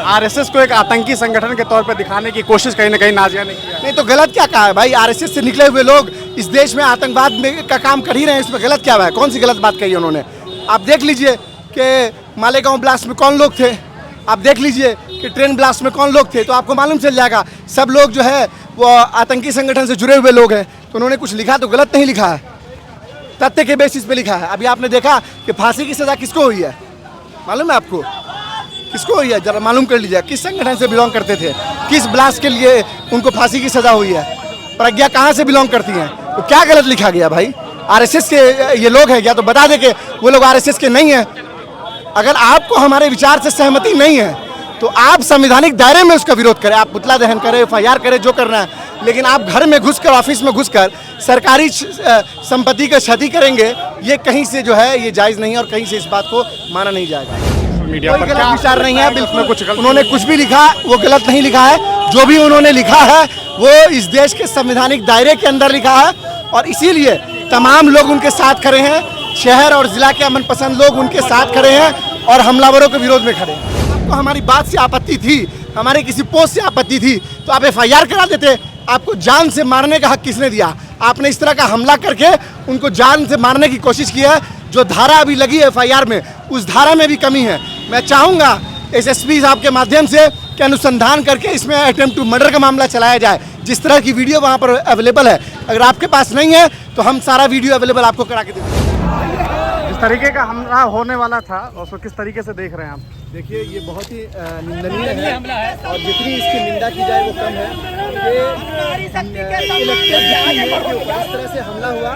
RSS को एक आतंकी संगठन के तौर पर दिखाने की कोशिश कहीं ना कहीं नाजिया ने की है। नहीं तो गलत क्या कहा है भाई? आरएसएस से निकले हुए लोग इस देश में आतंकवाद का काम कर ही रहे हैं, इसमें गलत क्या है? कौन सी गलत बात कही है उन्होंने? आप देख लीजिए कि मालेगांव ब्लास्ट में कौन लोग थे, आप देख लीजिए कि ट्रेन ब्लास्ट में कौन लोग थे, तो आपको मालूम चल जाएगा। सब लोग जो है वो आतंकी संगठन से जुड़े हुए लोग हैं। तो उन्होंने कुछ लिखा तो गलत नहीं लिखा है, तथ्य के बेसिस पे लिखा है। अभी आपने देखा कि फांसी की सज़ा किसको हुई है, मालूम है आपको? किसको हुई है जरा मालूम कर लीजिए। किस संगठन से बिलोंग करते थे, किस ब्लास्ट के लिए उनको फांसी की सज़ा हुई है, प्रज्ञा कहाँ से बिलोंग करती हैं? तो क्या गलत लिखा गया भाई? आरएसएस के ये लोग हैं क्या? तो बता दें कि वो लोग आरएसएस के नहीं हैं। अगर आपको हमारे विचार से सहमति नहीं है तो आप संवैधानिक दायरे में उसका विरोध करें, आप पुतला दहन करें, FIR करें, जो करना है। लेकिन आप घर में घुसकर, ऑफिस में घुसकर सरकारी संपत्ति का क्षति करेंगे, ये कहीं से जो है ये जायज़ नहीं है और कहीं से इस बात को माना नहीं जाएगा। मीडिया कोई पर गलत विचार नहीं है, बिल्कुल कुछ उन्होंने कुछ भी लिखा वो गलत नहीं लिखा है। जो भी उन्होंने लिखा है वो इस देश के संवैधानिक दायरे के अंदर लिखा है और इसीलिए तमाम लोग उनके साथ खड़े हैं। शहर और जिला के अमन पसंद लोग उनके साथ खड़े हैं और हमलावरों के विरोध में खड़े हैं। आपको हमारी बात से आपत्ति थी, हमारे किसी पोस्ट से आपत्ति थी तो आप FIR करा देते। आपको जान से मारने का हक किसने दिया? आपने इस तरह का हमला करके उनको जान से मारने की कोशिश की है। जो धारा अभी लगी है FIR में, उस धारा में भी कमी है। मैं चाहूँगा SSP साहब के माध्यम से कि अनुसंधान करके इसमें अटेम्प्ट टू मर्डर का मामला चलाया जाए। जिस तरह की वीडियो वहाँ पर अवेलेबल है, अगर आपके पास नहीं है तो हम सारा वीडियो अवेलेबल आपको करा के देंगे। जिस तरीके का हमला होने वाला था उसको किस तरीके से देख रहे हैं आप? देखिए ये बहुत ही निंदनीय है और जितनी इसकी निंदा की जाए वो कम है। ये इलेक्टेड के ऊपर इस तरह से हमला हुआ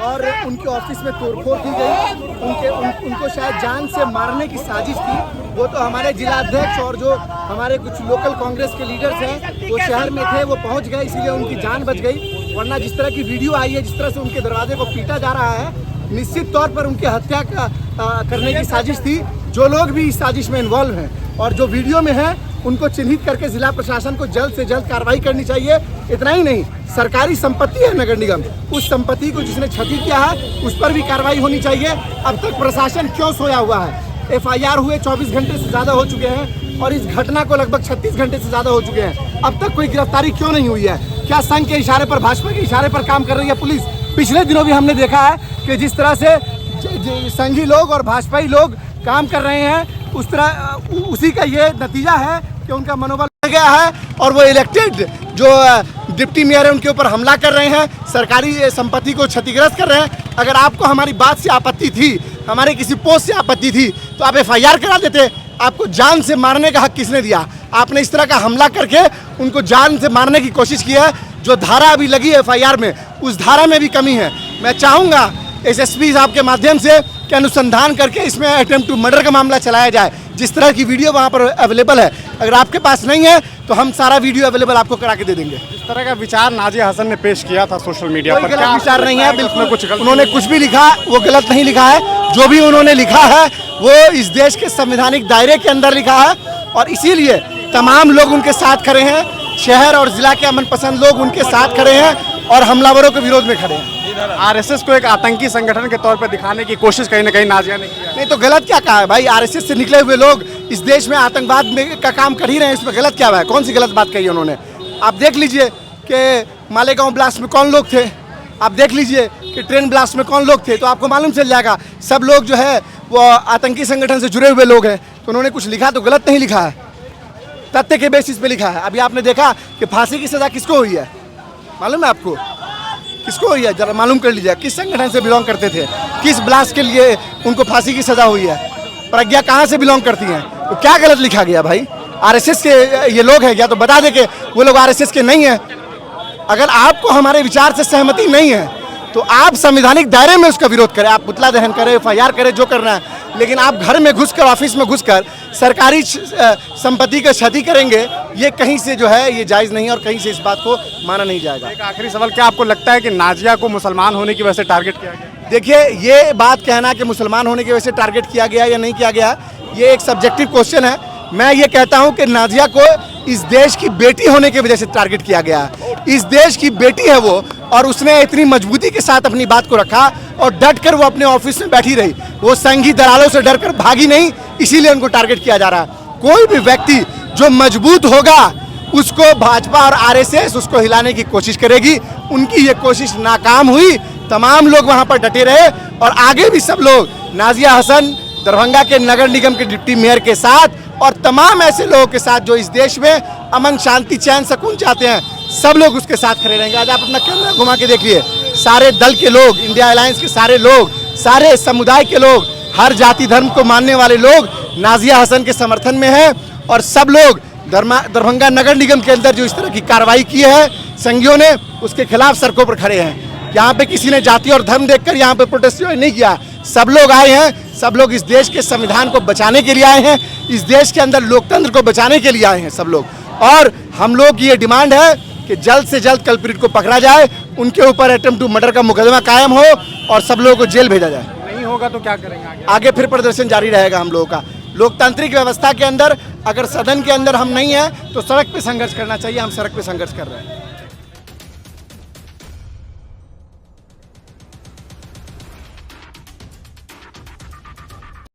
और उनके ऑफिस में तोड़फोड़ की गई, उनको शायद जान से मारने की साजिश थी। वो तो हमारे जिलाध्यक्ष और जो हमारे कुछ लोकल कांग्रेस के लीडर्स हैं वो शहर में थे, वो पहुंच गए, इसीलिए उनकी जान बच गई। वरना जिस तरह की वीडियो आई है, जिस तरह से उनके दरवाजे को पीटा जा रहा है, निश्चित तौर पर उनकी हत्या करने की साजिश थी। जो लोग भी इस साजिश में इन्वॉल्व हैं और जो वीडियो में हैं उनको चिन्हित करके जिला प्रशासन को जल्द से जल्द कार्रवाई करनी चाहिए। इतना ही नहीं, सरकारी संपत्ति है नगर निगम, उस संपत्ति को जिसने क्षति किया है उस पर भी कार्रवाई होनी चाहिए। अब तक प्रशासन क्यों सोया हुआ है? FIR हुए 24 घंटे से ज़्यादा हो चुके हैं और इस घटना को लगभग 36 घंटे से ज़्यादा हो चुके हैं। अब तक कोई गिरफ्तारी क्यों नहीं हुई है? क्या संघ के इशारे पर, भाजपा के इशारे पर काम कर रही है पुलिस? पिछले दिनों भी हमने देखा है कि जिस तरह से संघी लोग और भाजपाई लोग काम कर रहे हैं, उस तरह उसी का ये नतीजा है कि उनका मनोबल बढ़ गया है और वो इलेक्टेड जो डिप्टी मेयर है उनके ऊपर हमला कर रहे हैं, सरकारी संपत्ति को क्षतिग्रस्त कर रहे हैं। अगर आपको हमारी बात से आपत्ति थी, हमारे किसी पोस्ट से आपत्ति थी तो आप FIR करा देते। आपको जान से मारने का हक किसने दिया? आपने इस तरह का हमला करके उनको जान से मारने की कोशिश की है। जो धारा अभी लगी है FIR में, उस धारा में भी कमी है। मैं चाहूँगा SSP साहब के माध्यम से कि अनुसंधान करके इसमें अटेम्प्ट टू मर्डर का मामला चलाया जाए। जिस तरह की वीडियो वहाँ पर अवेलेबल है, अगर आपके पास नहीं है तो हम सारा वीडियो अवेलेबल आपको करा के दे देंगे। जिस तरह का विचार नाजिया हसन ने पेश किया था सोशल मीडिया पर, गलत विचार नहीं है, बिल्कुल उन्होंने कुछ कुछ भी लिखा वो गलत नहीं लिखा है। जो भी उन्होंने लिखा है वो इस देश के संवैधानिक दायरे के अंदर लिखा है और इसीलिए तमाम लोग उनके साथ खड़े हैं। शहर और जिला के अमन पसंद लोग उनके साथ खड़े हैं और हमलावरों के विरोध में खड़े हैं। आरएसएस को एक आतंकी संगठन के तौर पर दिखाने की कोशिश कहीं ना कहीं नाजिया ने की है। नहीं तो गलत क्या कहा है भाई? आरएसएस से निकले हुए लोग इस देश में आतंकवाद का काम कर ही रहे हैं, इसमें गलत क्या है? कौन सी गलत बात कही है उन्होंने? आप देख लीजिए कि मालेगांव ब्लास्ट में कौन लोग थे, आप देख लीजिए कि ट्रेन ब्लास्ट में कौन लोग थे, तो आपको मालूम चल जाएगा। सब लोग जो है वो आतंकी संगठन से जुड़े हुए लोग हैं। तो उन्होंने कुछ लिखा तो गलत नहीं लिखा है, तथ्य के बेसिस पे लिखा है। अभी आपने देखा कि फांसी की सज़ा किसको हुई है, मालूम है आपको? किसको हुई है जरा मालूम कर लीजिए। किस संगठन से बिलोंग करते थे, किस ब्लास्ट के लिए उनको फांसी की सज़ा हुई है, प्रज्ञा कहाँ से बिलोंग करती हैं? तो क्या गलत लिखा गया भाई? आरएसएस के ये लोग हैं क्या? तो बता दें कि वो लोग आरएसएस के नहीं हैं। अगर आपको हमारे विचार से सहमति नहीं है तो आप संवैधानिक दायरे में उसका विरोध करें, आप पुतला दहन करें, FIR करें, जो करना है। लेकिन आप घर में घुसकर, ऑफिस में घुसकर सरकारी संपत्ति का क्षति करेंगे, ये कहीं से जो है ये जायज़ नहीं है और कहीं से इस बात को माना नहीं जाएगा। एक आखिरी सवाल, क्या आपको लगता है कि नाजिया को मुसलमान होने की वजह से टारगेट किया गया? देखिए, ये बात कहना कि मुसलमान होने की वजह से टारगेट किया गया या नहीं किया गया, ये एक सब्जेक्टिव क्वेश्चन है। मैं ये कहता हूँ कि नाजिया को इस देश की बेटी होने की वजह से टारगेट किया गया है। इस देश की बेटी है वो, और उसने इतनी मजबूती के साथ अपनी बात को रखा और डट कर वो अपने ऑफिस में बैठी रही। वो संघी दलालों से डरकर भागी नहीं, इसीलिए उनको टारगेट किया जा रहा है। कोई भी व्यक्ति जो मजबूत होगा उसको भाजपा और आरएसएस उसको हिलाने की कोशिश करेगी। उनकी ये कोशिश नाकाम हुई। तमाम लोग वहां पर डटे रहे और आगे भी सब लोग नाजिया हसन दरभंगा के नगर निगम के डिप्टी मेयर के साथ और तमाम ऐसे लोगों के साथ जो इस देश में अमन शांति चैन सुकून चाहते हैं, सब लोग उसके साथ खड़े रहेंगे। आज आप अपना कैमरा घुमा के देखिए, सारे दल के लोग, इंडिया अलायंस के सारे लोग, सारे समुदाय के लोग, हर जाति धर्म को मानने वाले लोग नाजिया हसन के समर्थन में हैं और सब लोग दरभंगा नगर निगम के अंदर जो इस तरह की कार्रवाई की है संघियों ने, उसके खिलाफ सड़कों पर खड़े हैं। यहाँ पे किसी ने जाति और धर्म देखकर यहाँ पे प्रोटेस्ट नहीं किया। सब लोग आए हैं, सब लोग इस देश के संविधान को बचाने के लिए आए हैं, इस देश के अंदर लोकतंत्र को बचाने के लिए आए हैं सब लोग। और हम लोग की ये डिमांड है कि जल्द से जल्द कल्प्रिट को पकड़ा जाए, उनके ऊपर अटेम्प्ट टू मर्डर का मुकदमा कायम हो और सब लोगों को जेल भेजा जाए। नहीं होगा तो क्या करेंगे आगे फिर प्रदर्शन जारी रहेगा हम लोगों का। लोकतांत्रिक व्यवस्था के अंदर अगर सदन के अंदर हम नहीं हैं तो सड़क पे संघर्ष करना चाहिए। हम सड़क पे संघर्ष कर रहे हैं।